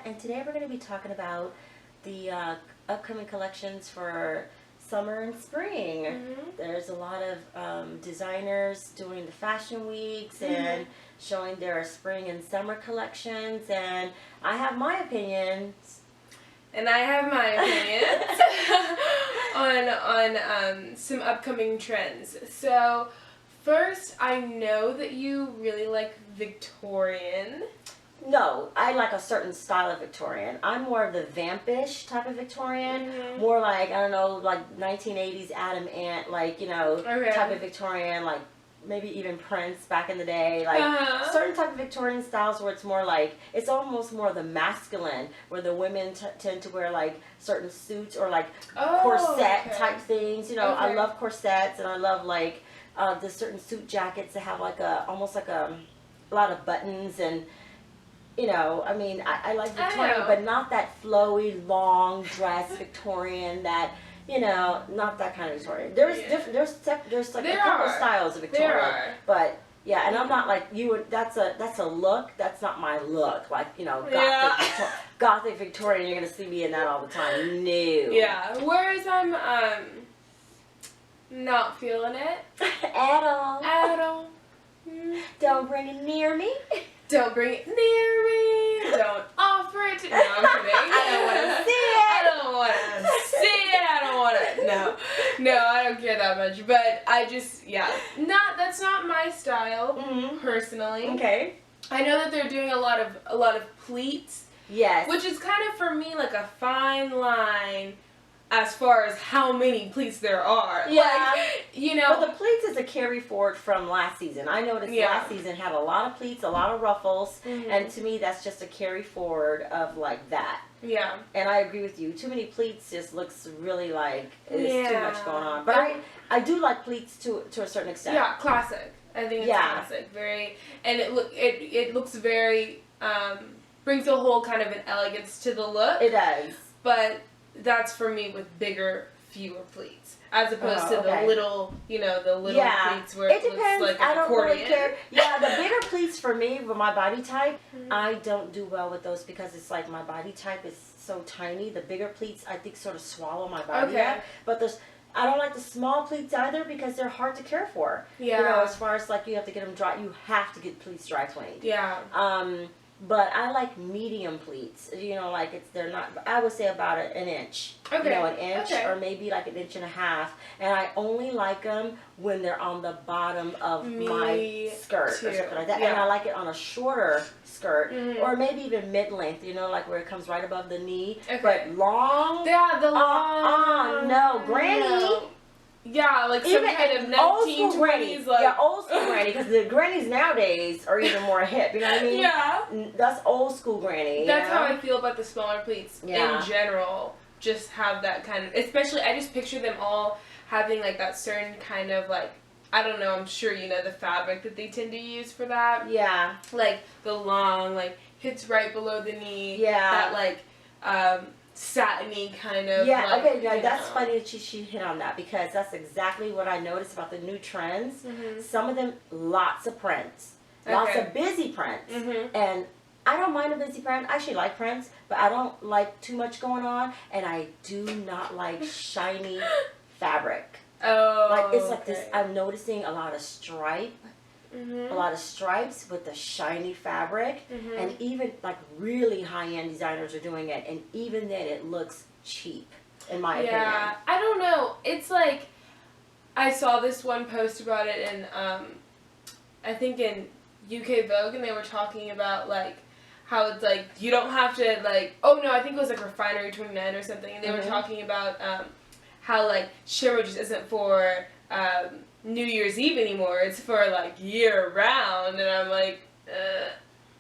and today we're going to be talking about the upcoming collections for summer and spring. There's a lot of designers doing the fashion weeks and showing their spring and summer collections, and I have my opinions. And I have my opinions on some upcoming trends. So first, I know that you really like Victorian. No, I like a certain style of Victorian. I'm more of the vampish type of Victorian. More like, I don't know, like 1980s Adam Ant, like, you know, type of Victorian, like maybe even Prince back in the day. Like certain type of Victorian styles where it's more like, it's almost more the masculine, where the women tend to wear like certain suits or like corset type things. You know, I love corsets, and I love like the certain suit jackets that have like almost like a lot of buttons, and you know, I mean, I like Victorian, but not that flowy, long dress Victorian. That, you know, not that kind of Victorian. There's like a couple styles of Victorian, but yeah, and I'm not like you. That's a look. That's not my look. Like, you know, gothic Victorian. You're gonna see me in that all the time. No. Yeah. Whereas I'm not feeling it at all. At all. Don't bring it near me. Don't bring it near me. Don't offer it to me. No, I'm kidding. I don't want to see it. I don't want to see it. I don't want to. No, I don't care that much. But I just, that's not my style personally. Okay. I know that they're doing a lot of pleats. Yes. Which is kind of for me like a fine line as far as how many pleats there are. Yeah. Like, you know. But the pleats is a carry forward from last season. I noticed last season had a lot of pleats, a lot of ruffles, and to me that's just a carry forward of like that. Yeah. And I agree with you. Too many pleats just looks really like there's too much going on. But I do like pleats to a certain extent. Yeah, classic. I think it's classic. Very, and it looks very brings a whole kind of an elegance to the look. It does. But that's for me with bigger, fewer pleats, as opposed to the little, you know, the little pleats where it looks like an accordion. Really care. Yeah, the bigger pleats for me, with my body type, I don't do well with those because it's like my body type is so tiny. The bigger pleats, I think, sort of swallow my body up. But I don't like the small pleats either because they're hard to care for. Yeah. You know, as far as like you have to get them dry, you have to get pleats dry cleaned. Yeah. But I like medium pleats. You know, like they're not. I would say about an inch. Okay. You know, an inch or maybe like an inch and a half. And I only like them when they're on the bottom of my skirt or something like that. And I like it on a shorter skirt or maybe even mid-length. You know, like where it comes right above the knee. But long. Yeah, the long. No, granny. Yeah, like some kind of 1920s, like... Yeah, old school granny, because the grannies nowadays are even more hip, you know what I mean? Yeah. That's old school granny. That's how I feel about the smaller pleats in general. Just have that kind of... Especially, I just picture them all having, like, that certain kind of, like... I don't know, I'm sure you know the fabric that they tend to use for that. Yeah. Like, the long, like, hits right below the knee. Yeah. That, like, satiny kind of that's funny that she hit on that, because that's exactly what I noticed about the new trends. Some of them, lots of prints, lots of busy prints, and I don't mind a busy print. I actually like prints, but I don't like too much going on, and I do not like shiny fabric. Like it's like this. I'm noticing a lot of stripe. A lot of stripes with the shiny fabric, and even like really high-end designers are doing it, and even then it looks cheap, in my opinion. Yeah, I don't know. It's like, I saw this one post about it in, I think in UK Vogue, and they were talking about like how it's like you don't have to like, I think it was like Refinery 29 or something, and they were talking about how like shimmer just isn't for New Year's Eve anymore. It's for like year round, and I'm like,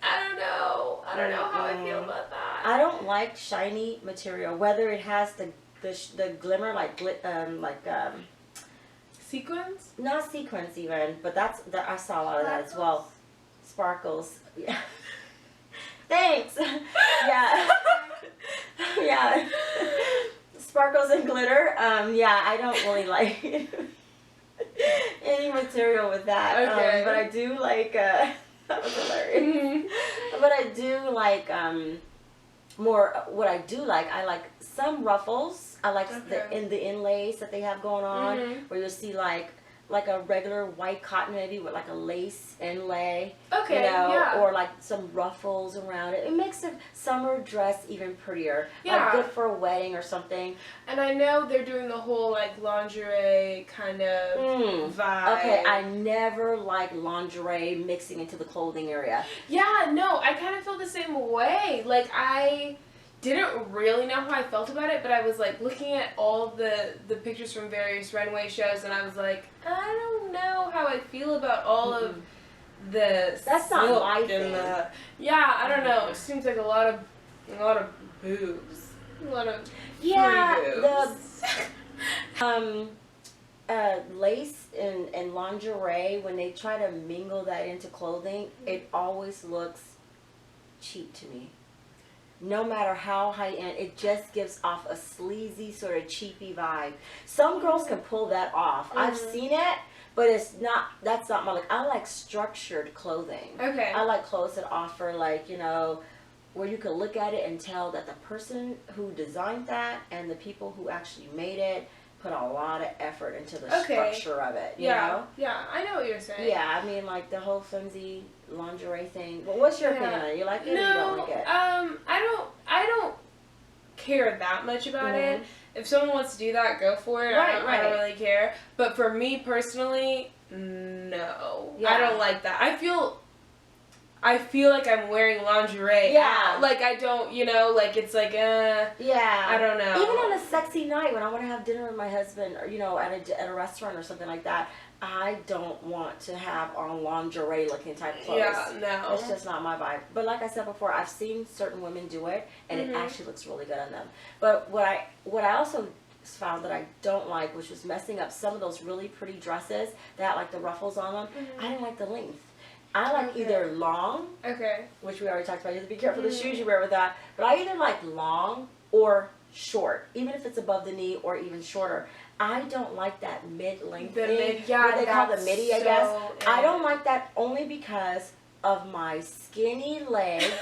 I don't know how I feel about that. I don't like shiny material, whether it has the glimmer like sequins. Not sequins even, but I saw a lot of that as well. Sparkles. Yeah. Thanks. Yeah. Yeah. Sparkles and glitter. Yeah, I don't really like any material with that. But I do like that was hilarious. But I do like more what I do like. I like some ruffles. I like Okay. the inlays that they have going on, Mhm. where you'll see like a regular white cotton maybe with like a lace inlay, Okay, you know, yeah. or like some ruffles around it. It makes a summer dress even prettier. Yeah. Like good for a wedding or something. And I know they're doing the whole like lingerie kind of vibe. Okay, I never like lingerie mixing into the clothing area. Yeah, no, I kind of feel the same way. Like, I didn't really know how I felt about it, but I was like looking at all the pictures from various runway shows, and I was like, I don't know how I feel about all of the That's not silk my and thing. yeah, I don't know. It seems like a lot of boobs, a lot of boobs. Lace and lingerie, when they try to mingle that into clothing, it always looks cheap to me. No matter how high end, it just gives off a sleazy sort of cheapy vibe. Some girls can pull that off. I've seen it, but that's not my look. I like structured clothing. Okay. I like clothes that offer, like, you know, where you can look at it and tell that the person who designed that and the people who actually made it put a lot of effort into the structure of it, you know? Yeah, I know what you're saying. Yeah, I mean, like the whole flimsy lingerie thing. But what's your opinion on it? You like it or you don't like it? I don't care that much about it. If someone wants to do that, go for it. Right, I don't really care. But for me personally, no. Yeah. I don't like that. I feel like I'm wearing lingerie. Yeah. out. Like I don't, you know, like it's like yeah. I don't know. Even on a sexy night when I want to have dinner with my husband, or, you know, at a restaurant or something like that, I don't want to have on lingerie looking type clothes. Yeah, no. It's just not my vibe. But like I said before, I've seen certain women do it, and it actually looks really good on them. But what I also found that I don't like, which was messing up some of those really pretty dresses that had like the ruffles on them, I didn't like the length. I like either long, which we already talked about. You have to be careful of the shoes you wear with that. But I either like long or short, even if it's above the knee or even shorter. I don't like that mid-length thing. What they call the midi, I guess. I don't like that only because of my skinny legs.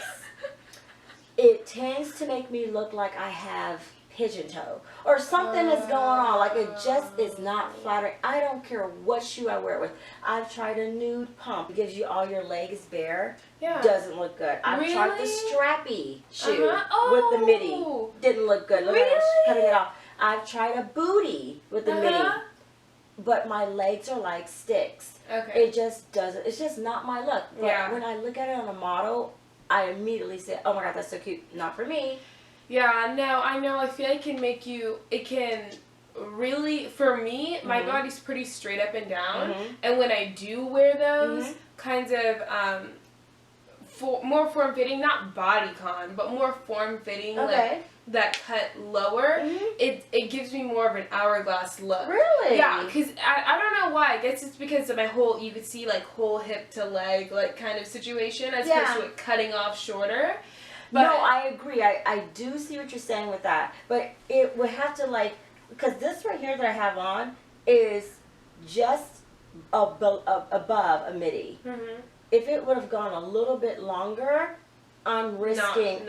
It tends to make me look like I have pigeon toe or something is going on, like it just is not flattering. I don't care what shoe I wear it with. I've tried a nude pump. It gives you all your legs bare. Doesn't look good. I've tried the strappy shoe with the midi. Didn't look good. Look like I was cutting it off. I've tried a booty with the midi, but my legs are like sticks. It just doesn't, it's just not my look. But when I look at it on a model, I immediately say, oh my god, that's so cute. Not for me. Yeah, no, I know. I feel like it can really, for me, my body's pretty straight up and down. And when I do wear those kinds of, more form-fitting, not bodycon, but more form-fitting, like that cut lower, it gives me more of an hourglass look. Really? Yeah, because I don't know why. I guess it's because of my whole, you could see like whole hip to leg, like kind of situation, as opposed to it cutting off shorter. But no, I agree. I do see what you're saying with that. But it would have to, like, because this right here that I have on is just above a midi. If it would have gone a little bit longer, I'm risking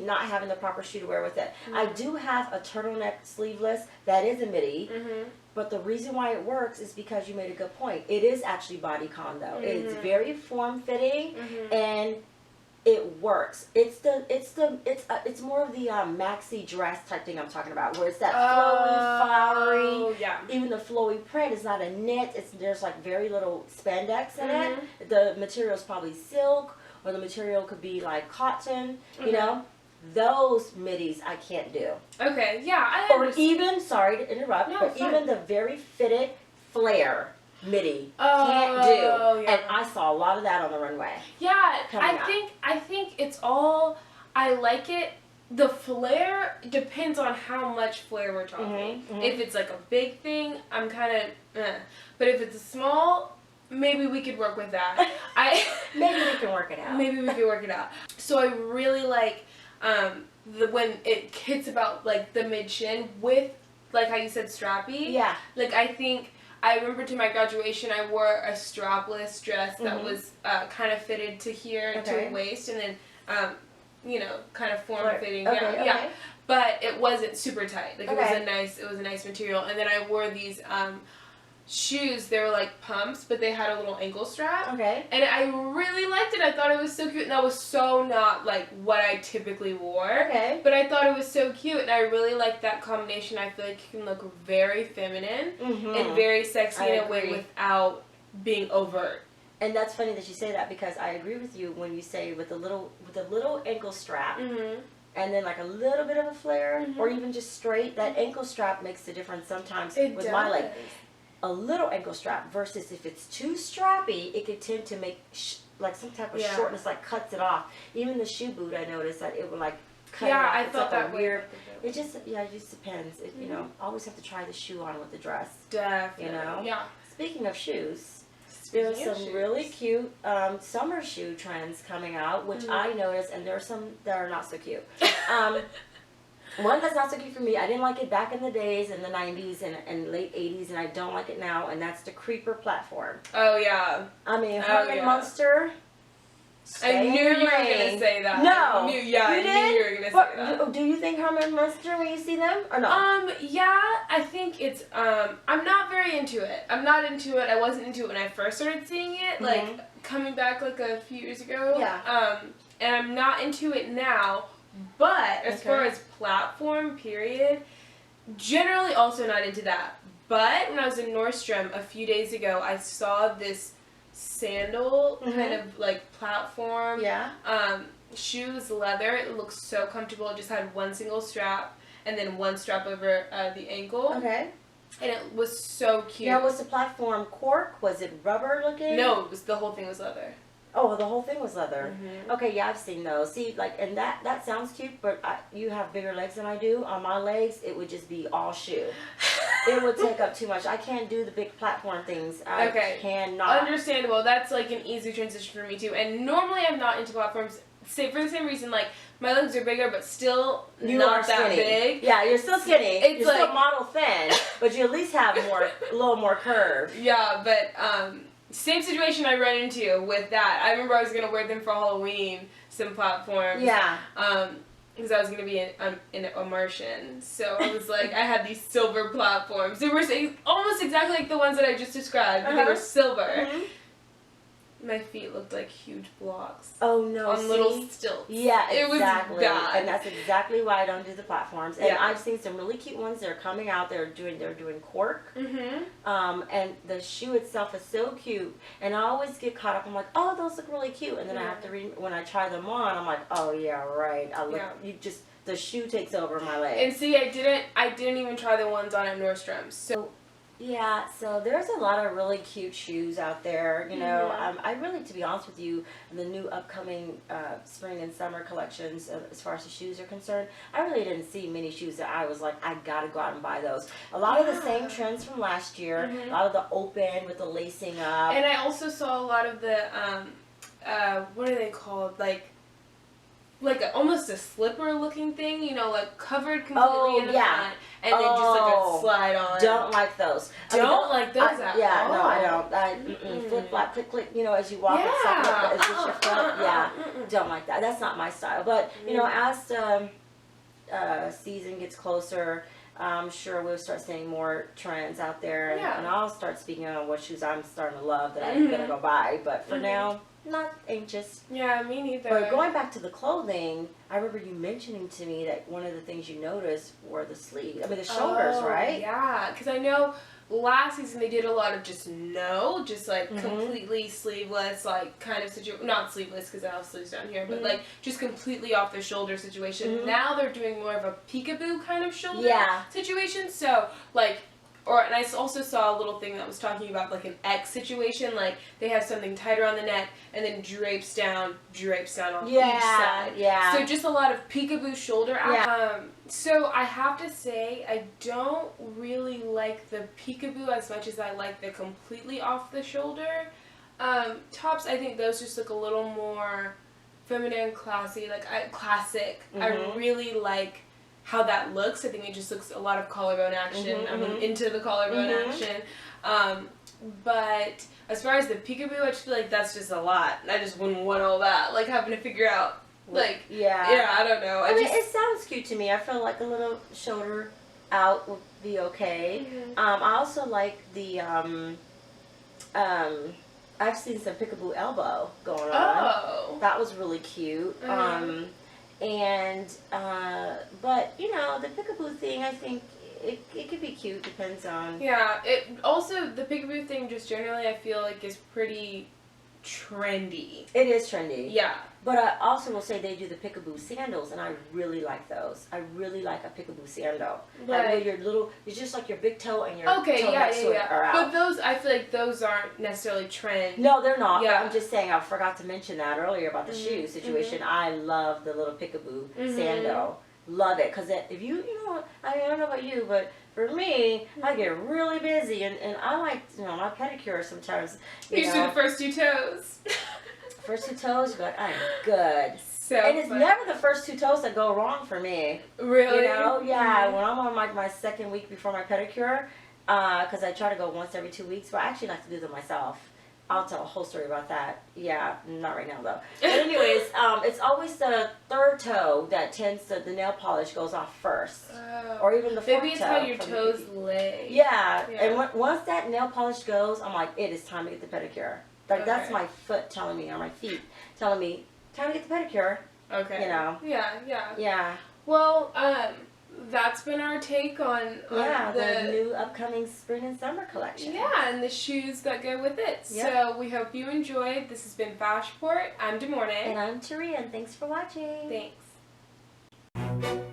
not having the proper shoe to wear with it. I do have a turtleneck sleeveless that is a midi. But the reason why it works is because you made a good point. It is actually bodycon though. It's very form fitting and it works. It's more of the maxi dress type thing I'm talking about, where it's that flowy, flowery. Even the flowy print is not a knit. There's like very little spandex in it. The material is probably silk, or the material could be like cotton. You know, those midis I can't do. Okay, yeah, I understand. Or even, sorry to interrupt, but even the very fitted flare midi can't do. And I saw a lot of that on the runway. Yeah, I think it's all, I like it. The flare depends on how much flare we're talking. If it's like a big thing, I'm kind of but if it's a small, maybe we could work with that. Maybe we can work it out. Maybe we can work it out. So I really like when it hits about like the mid shin with, like how you said, strappy. Yeah. Like I remember to my graduation I wore a strapless dress that was kind of fitted to here to the waist, and then kind of form-fitting Okay, gown. okay. Yeah. But it wasn't super tight. Like, Okay. it was a nice material. And then I wore these shoes. They were like pumps, but they had a little ankle strap. Okay. And I really liked it. I thought it was so cute. And that was so not like what I typically wore. Okay. But I thought it was so cute. And I really liked that combination. I feel like you can look very feminine and very sexy in a way without being overt. And that's funny that you say that, because I agree with you when you say with a little ankle strap. And then like a little bit of a flare, or even just straight. That ankle strap makes the difference sometimes with my leg. A little ankle strap versus if it's too strappy, it could tend to make like some type of shortness, like cuts it off. Even the shoe boot, I noticed that it would like cut it off. I it's thought like that weird. It just depends. It, you know, always have to try the shoe on with the dress. Definitely. You know. Yeah. Speaking of shoes. There's some really cute summer shoe trends coming out, which I noticed, and there's some that are not so cute. One that's not so cute for me, I didn't like it back in the days, in the 90s and late 80s, and I don't like it now, and that's the creeper platform. Oh, yeah. I mean, Herman Munster. I knew you were going to say that. No. I knew you were going to say that. Do you think Herman Munster when you see them, or no? Yeah, I think it's, I'm not very into it. I'm not into it. I wasn't into it when I first started seeing it, like, coming back, like, a few years ago. Yeah. And I'm not into it now, but as far as platform, period, generally also not into that. But when I was in Nordstrom a few days ago, I saw this sandal kind of like platform shoes, leather. It looks so comfortable. It just had one single strap and then one strap over the ankle. Okay. And it was so cute. Now, was the platform cork? Was it rubber looking? No, it was, the whole thing was leather. Oh, the whole thing was leather. Okay, yeah, I've seen those. See, like, and that sounds cute, but you have bigger legs than I do. On my legs, it would just be all shoe. It would take up too much. I can't do the big platform things. I cannot. Understandable. That's like an easy transition for me too. And normally I'm not into platforms. For the same reason, like, my legs are bigger, but still not that big. Yeah, you're still skinny. You're like, still model thin, but you at least have a little more curve. Yeah, but same situation I run into with that. I remember I was gonna wear them for Halloween, some platforms. Yeah. Because I was gonna be in a Martian, so I was like, I had these silver platforms. They were almost exactly like the ones that I just described, but they were silver. My feet looked like huge blocks. Oh no! On little stilts. Yeah, exactly. It was bad. And that's exactly why I don't do the platforms. And I've seen some really cute ones that are coming out. They're doing cork. And the shoe itself is so cute. And I always get caught up. I'm like, oh, those look really cute. And then I have to when I try them on, I'm like, oh yeah, right. The shoe takes over my leg. And see, I didn't even try the ones on at Nordstrom. So. Yeah, so there's a lot of really cute shoes out there, you know. I really, to be honest with you, the new upcoming spring and summer collections, as far as the shoes are concerned, I really didn't see many shoes that I was like, I gotta go out and buy those. A lot of the same trends from last year, a lot of the open with the lacing up. And I also saw a lot of the, what are they called, like almost a slipper looking thing, you know, like covered completely in the front, and then just like a slide on. Don't like those. Don't like those at all. Yeah, no, I don't. Flip flop, click click, you know, as you walk with your foot. Don't like that. That's not my style. But you know, as season gets closer, I'm sure we'll start seeing more trends out there, and I'll start speaking on what shoes I'm starting to love that I'm gonna go buy. But for now, not anxious. Yeah, me neither. But going back to the clothing, I remember you mentioning to me that one of the things you noticed were the sleeves. I mean, the shoulders, right? Yeah, because I know last season they did a lot of just like completely sleeveless, like kind of situation. Not sleeveless because I have sleeves down here, but like just completely off the shoulder situation. Now they're doing more of a peekaboo kind of shoulder situation. So like. And I also saw a little thing that was talking about like an X situation, like they have something tighter on the neck and then drapes down on each side. Yeah. So just a lot of peekaboo shoulder. So I have to say I don't really like the peekaboo as much as I like the completely off the shoulder tops. I think those just look a little more feminine, classy, classic. I really like how that looks. I think it just looks a lot of collarbone action. I'm into the collarbone action. But as far as the peekaboo, I just feel like that's just a lot. I just wouldn't want all that. Like having to figure out Like, yeah. Yeah, I don't know. I mean, it sounds cute to me. I feel like a little shoulder out would be okay. Mm-hmm. I also like the, I've seen some peekaboo elbow going on. Oh. That was really cute. Mm-hmm. But, you know, the peekaboo thing, I think it could be cute, depends on. Yeah, it also, the peekaboo thing just generally I feel like is pretty trendy. It is trendy. Yeah. But I also will say they do the peekaboo sandals, and I really like those. I really like a peekaboo sandal. Like where your little, it's just like your big toe and your toe next to it are out. But those, I feel like those aren't necessarily trend. No, they're not. Yeah. But I'm just saying, I forgot to mention that earlier about the shoe situation. I love the little peekaboo sandal. Love it, because if you know, I don't know about you, but for me, I get really busy, and I like, you know, my pedicure sometimes. You just do the first two toes. First two toes, but I'm good. So and it's never the first two toes that go wrong for me. Really? You know? Yeah, when I'm on like my second week before my pedicure, because I try to go once every 2 weeks, but I actually like to do them myself. I'll tell a whole story about that. Yeah, not right now though. But anyways, it's always the third toe that tends to, the nail polish goes off first. Oh. Or even the fourth toe. Maybe it's how your toes lay. Yeah, and once that nail polish goes, I'm like, it is time to get the pedicure. Like, that's my foot telling me, or my feet telling me, time to get the pedicure. Okay. You know? Yeah. Well, that's been our take on the new upcoming spring and summer collection. Yeah, and the shoes that go with it. Yep. So we hope you enjoyed. This has been Fashport. I'm Demorne. And I'm Taria, and thanks for watching. Thanks.